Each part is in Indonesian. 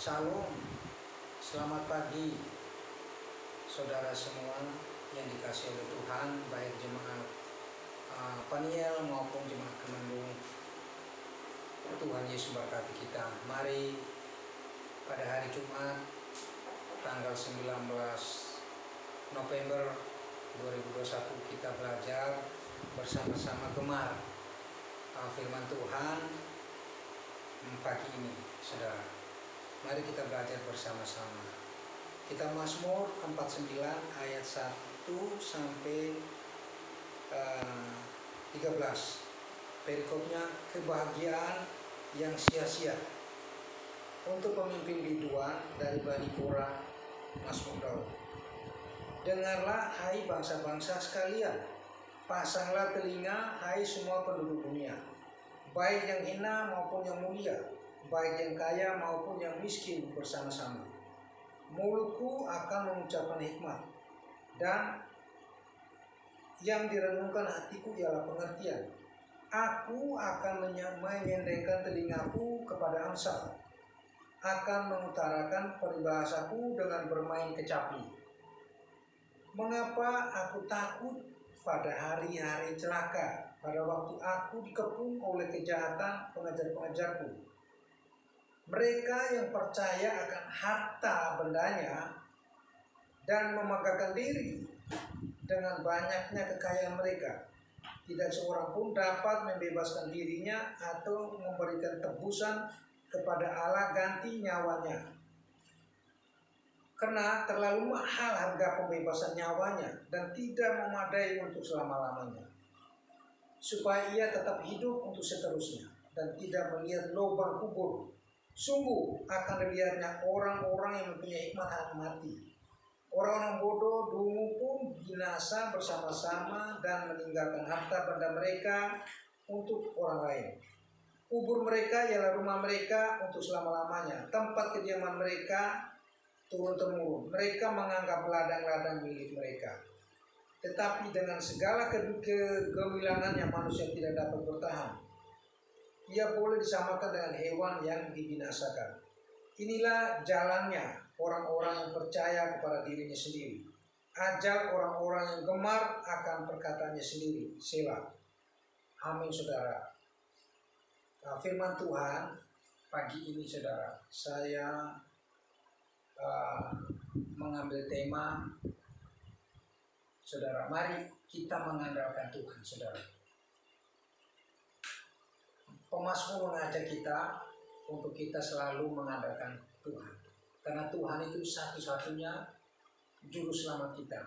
Shalom, selamat pagi saudara semua yang dikasihi oleh Tuhan, baik jemaat Paniel maupun jemaat Kemendung. Tuhan Yesus berkati kita. Mari pada hari Jumat tanggal 19 November 2021 kita belajar bersama-sama gemar firman Tuhan pagi ini, saudara. Mari kita belajar bersama-sama. Kita Mazmur 49 ayat 1 sampai 13. Perikopnya, kebahagiaan yang sia-sia. Untuk pemimpin biduan dari Bani Korah, Mazmur Daud. Dengarlah hai bangsa-bangsa sekalian, pasanglah telinga hai semua penduduk dunia, baik yang hina maupun yang mulia, baik yang kaya maupun yang miskin bersama-sama. Mulutku akan mengucapkan hikmat, dan yang direnungkan hatiku ialah pengertian. Aku akan menyendengkan telingaku kepada Amsal, akan mengutarakan peribahasaku dengan bermain kecapi. Mengapa aku takut pada hari-hari celaka, pada waktu aku dikepung oleh kejahatan pengejar-pengejarku? Mereka yang percaya akan harta bendanya dan memegahkan diri dengan banyaknya kekayaan mereka, tidak seorang pun dapat membebaskan dirinya atau memberikan tebusan kepada Allah ganti nyawanya. Karena terlalu mahal harga pembebasan nyawanya dan tidak memadai untuk selama-lamanya, supaya ia tetap hidup untuk seterusnya dan tidak melihat lubang kubur. Sungguh akan dilihatnya orang-orang yang mempunyai hikmat akan mati. Orang-orang bodoh dungu pun binasa bersama-sama dan meninggalkan harta benda mereka untuk orang lain. Kubur mereka ialah rumah mereka untuk selama-lamanya, tempat kediaman mereka turun-temurun. Mereka menganggap ladang-ladang milik mereka. Tetapi dengan segala kegemilangannya manusia tidak dapat bertahan. Ia boleh disamakan dengan hewan yang dibinasakan. Inilah jalannya orang-orang yang percaya kepada dirinya sendiri. Ajal orang-orang yang gemar akan perkataannya sendiri. Selah. Amin, saudara. Firman Tuhan pagi ini, saudara, saya mengambil tema, saudara, mari kita mengandalkan Tuhan, saudara. Pemazmur mengajak kita untuk kita selalu mengandalkan Tuhan, karena Tuhan itu satu-satunya juru selamat kita,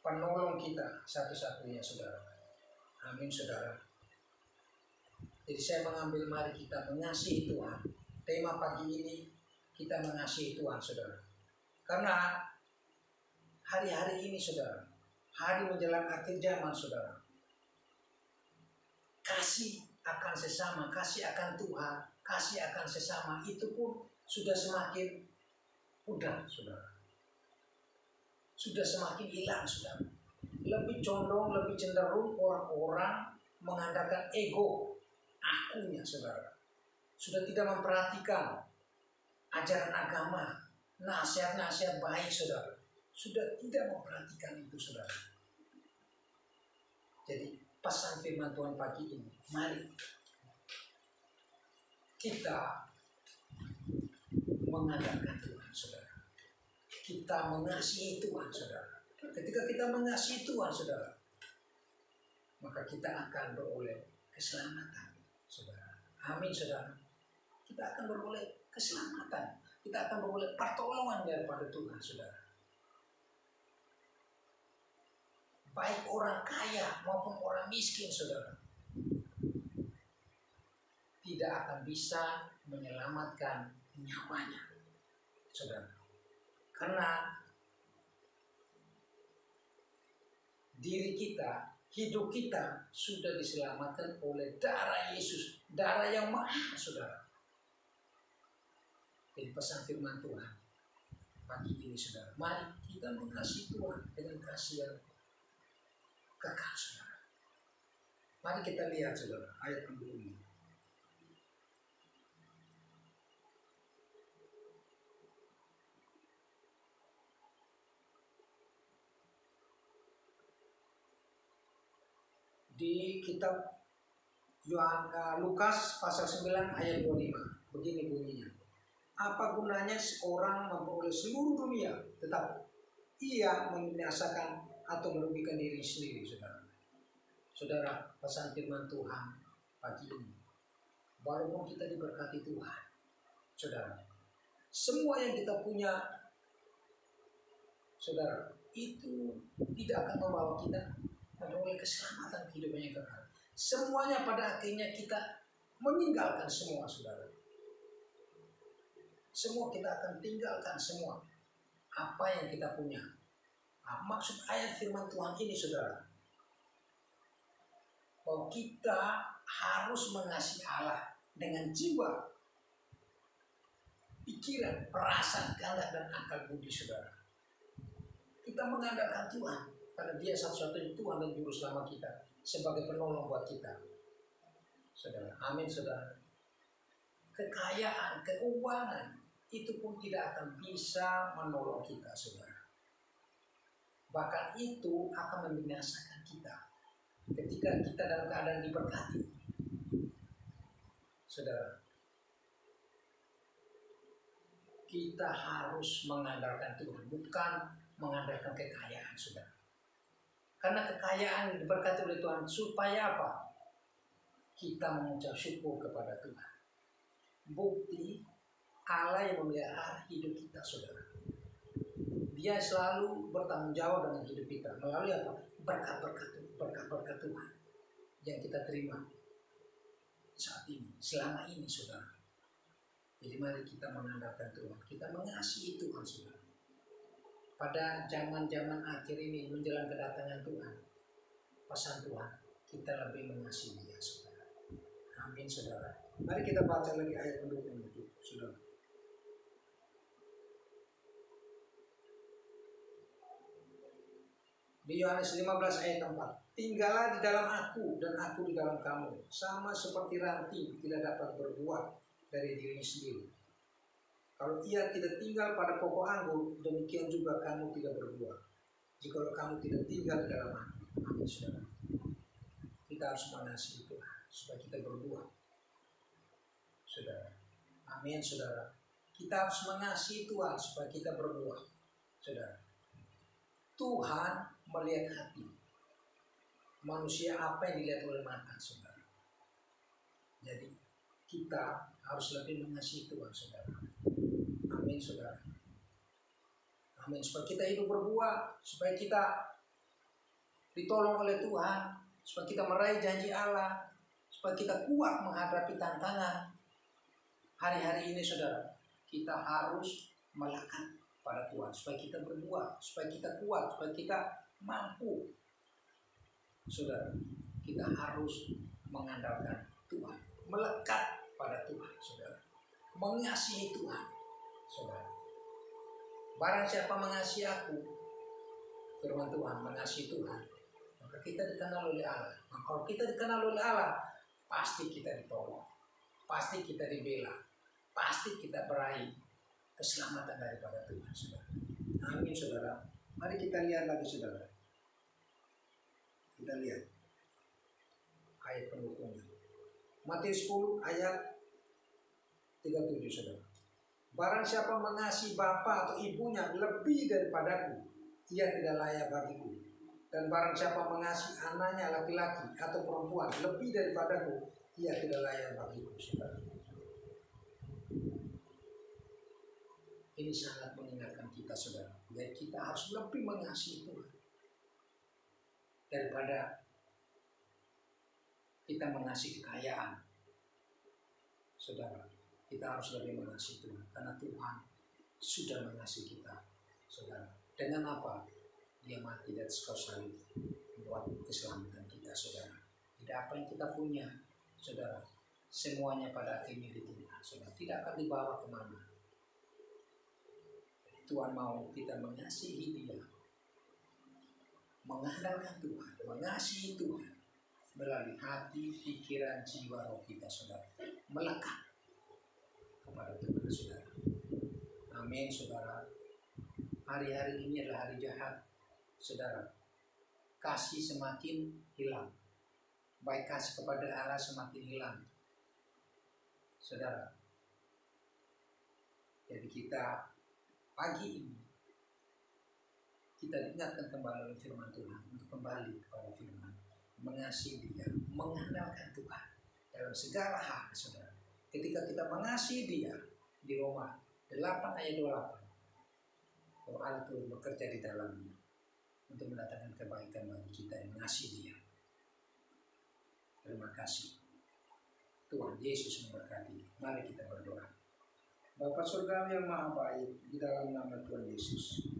penolong kita satu-satunya, saudara. Amin, saudara. Jadi saya mengambil mari kita mengasihi Tuhan. Tema pagi ini kita mengasihi Tuhan, saudara. Karena hari-hari ini, saudara, hari menjelang akhir zaman, saudara, kasih akan sesama, kasih akan Tuhan, kasih akan sesama itu pun sudah semakin pudar, saudara. Sudah semakin hilang, saudara. Lebih condong, lebih cenderung orang-orang mengandalkan ego, akunya, saudara. Sudah tidak memperhatikan ajaran agama, nasihat-nasihat baik, saudara. Sudah tidak memperhatikan itu, saudara. Jadi pesan firman Tuhan pagi ini, mari kita mengandalkan Tuhan, saudara. Kita mengasihi Tuhan, saudara. Ketika kita mengasihi Tuhan, saudara, maka kita akan beroleh keselamatan, saudara. Amin, saudara. Kita akan beroleh keselamatan. Kita akan beroleh pertolongan daripada Tuhan, saudara. Baik orang kaya maupun orang miskin, saudara, tidak akan bisa menyelamatkan nyawanya, saudara. Karena diri kita, hidup kita sudah diselamatkan oleh darah Yesus, darah yang mahal, saudara. Jadi pesan firman Tuhan pagi ini, saudara, mari kita mengasihi Tuhan dengan kasih yang kekal, saudara. Mari kita lihat, saudara, ayat yang berikutnya. Di kitab Lukas pasal 9 ayat 25. Begini bunyinya. Apa gunanya seorang memperoleh seluruh dunia tetapi ia membinasakan atau merugikan diri sendiri, saudara. Saudara, pesan firman Tuhan pagi ini. Walaupun kita diberkati Tuhan, saudara, semua yang kita punya, saudara, itu tidak akan membawa kita memperoleh keselamatan kehidupan yang kekal. Semuanya pada akhirnya kita meninggalkan semua, saudara. Semua kita akan tinggalkan semua apa yang kita punya. Nah, maksud ayat firman Tuhan ini, saudara, bahwa kita harus mengasihi Allah dengan jiwa, pikiran, perasaan, kehendak, dan akal budi, saudara. Kita mengandalkan Tuhan karena Dia satu-satunya Tuhan dan Juru Selamat kita sebagai penolong buat kita, saudara. Amin, saudara. Kekayaan, keuangan itu pun tidak akan bisa menolong kita, saudara. Bahkan itu akan membinasakan kita ketika kita dalam keadaan diberkati, saudara. Kita harus mengandalkan Tuhan, bukan mengandalkan kekayaan, saudara. Karena kekayaan diberkati oleh Tuhan supaya apa? Kita mengucap syukur kepada Tuhan. Bukti Allah yang memelihara hidup kita, saudara. Dia selalu bertanggung jawab dengan hidup kita melalui apa? Berkat-berkat Tuhan yang kita terima saat ini, selama ini, saudara. Jadi mari kita mengandalkan Tuhan, kita mengasihi Tuhan, saudara. Pada zaman-zaman akhir ini menjelang kedatangan Tuhan, pesan Tuhan, kita lebih mengasihi Dia, saudara. Amin, saudara. Mari kita baca lagi ayat pendukung itu, saudara. Di Yohanes 15 ayat 4. Tinggallah di dalam aku dan aku di dalam kamu, sama seperti ranting tidak dapat berbuah dari dirinya sendiri. Kalau ia tidak tinggal pada pokok anggur, demikian juga kamu tidak berbuah jikalau kamu tidak tinggal di dalam aku. Amin, saudara. Kita harus mengasihi Tuhan supaya kita berbuah, saudara. Amin, saudara. Kita harus mengasihi Tuhan supaya kita berbuah, saudara. Tuhan melihat hati manusia, apa yang dilihat oleh mata, saudara. Jadi kita harus lebih mengasihi Tuhan, saudara. Amin, saudara. Amin. Supaya kita hidup berbuah, supaya kita ditolong oleh Tuhan, supaya kita meraih janji Allah, supaya kita kuat menghadapi tantangan hari-hari ini, saudara. Kita harus melekat pada Tuhan supaya kita berbuah, supaya kita kuat, supaya kita mampu, saudara. Kita harus mengandalkan Tuhan, melekat pada Tuhan, saudara. Mengasihi Tuhan, saudara. Barang siapa mengasihi aku, firman Tuhan, mengasihi Tuhan, maka kita dikenal oleh Allah. Nah, kalau kita dikenal oleh Allah, pasti kita ditolong, pasti kita dibela, pasti kita meraih keselamatan daripada Tuhan, saudara. Amin, saudara. Mari kita lihat lagi, saudara. Kita lihat ayat pendukungnya. Matius 10 ayat 37, saudara. Barang siapa mengasihi bapa atau ibunya lebih daripadaku, ia tidak layak bagiku. Dan barang siapa mengasihi anaknya laki-laki atau perempuan lebih daripadaku, ia tidak layak bagiku, saudara. Ini sangat mengingatkan kita, saudara. Jadi kita harus lebih mengasihi Tuhan daripada kita mengasihi kekayaan, saudara. Kita harus lebih mengasihi Tuhan karena Tuhan sudah mengasihi kita, saudara. Dengan apa? Dia mati di atas kayu salib buat keselamatan kita, saudara. Tidak apa yang kita punya, saudara, semuanya pada akhirnya ditinggal, saudara. Tidak akan dibawa kemana. Tuhan mau kita mengasihi Dia, mengandalkan Tuhan, mengasihi Tuhan melalui hati, pikiran, jiwa, roh kita, saudara. Melekat kepada Tuhan, saudara. Amin, saudara. Hari-hari ini adalah hari jahat, saudara. Kasih semakin hilang, baik kasih kepada Allah semakin hilang. Saudara, jadi kita pagi ini kita diingatkan kembali oleh firman Tuhan untuk kembali kepada firman, mengasihi Dia, mengandalkan Tuhan dalam segala hal, saudara. Ketika kita mengasihi Dia, di Roma 8 ayat 28, bahwa Allah turut bekerja di dalamnya untuk mendatangkan kebaikan bagi kita yang mengasihi Dia. Terima kasih. Tuhan Yesus memberkati. Mari kita berdoa. Bapa Surgawi yang Maha Baik, di dalam nama Tuhan Yesus,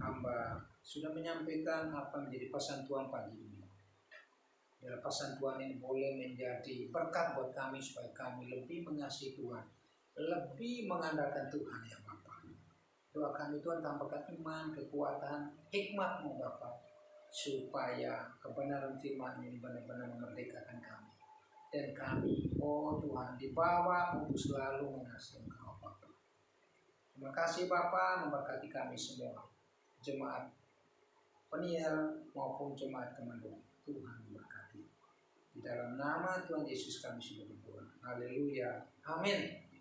hamba sudah menyampaikan apa menjadi pesan Tuhan pagi ini. Dalam pesan Tuhan ini boleh menjadi berkat buat kami supaya kami lebih mengasihi Tuhan, lebih mengandalkan Tuhan ya Bapa. Doa kami Tuhan, tambahkan iman, kekuatan, hikmat-Mu Bapa, supaya kebenaran firman ini benar-benar memerdekakan kami. Dan kami, oh Tuhan, dibawa untuk selalu mengasihi Engkau Bapa. Terima kasih Bapa, memberkati kami semua, jemaat penyiar maupun jemaat kemandung. Tuhan memberkati. Di dalam nama Tuhan Yesus kami sudah berdoa. Haleluya. Amin.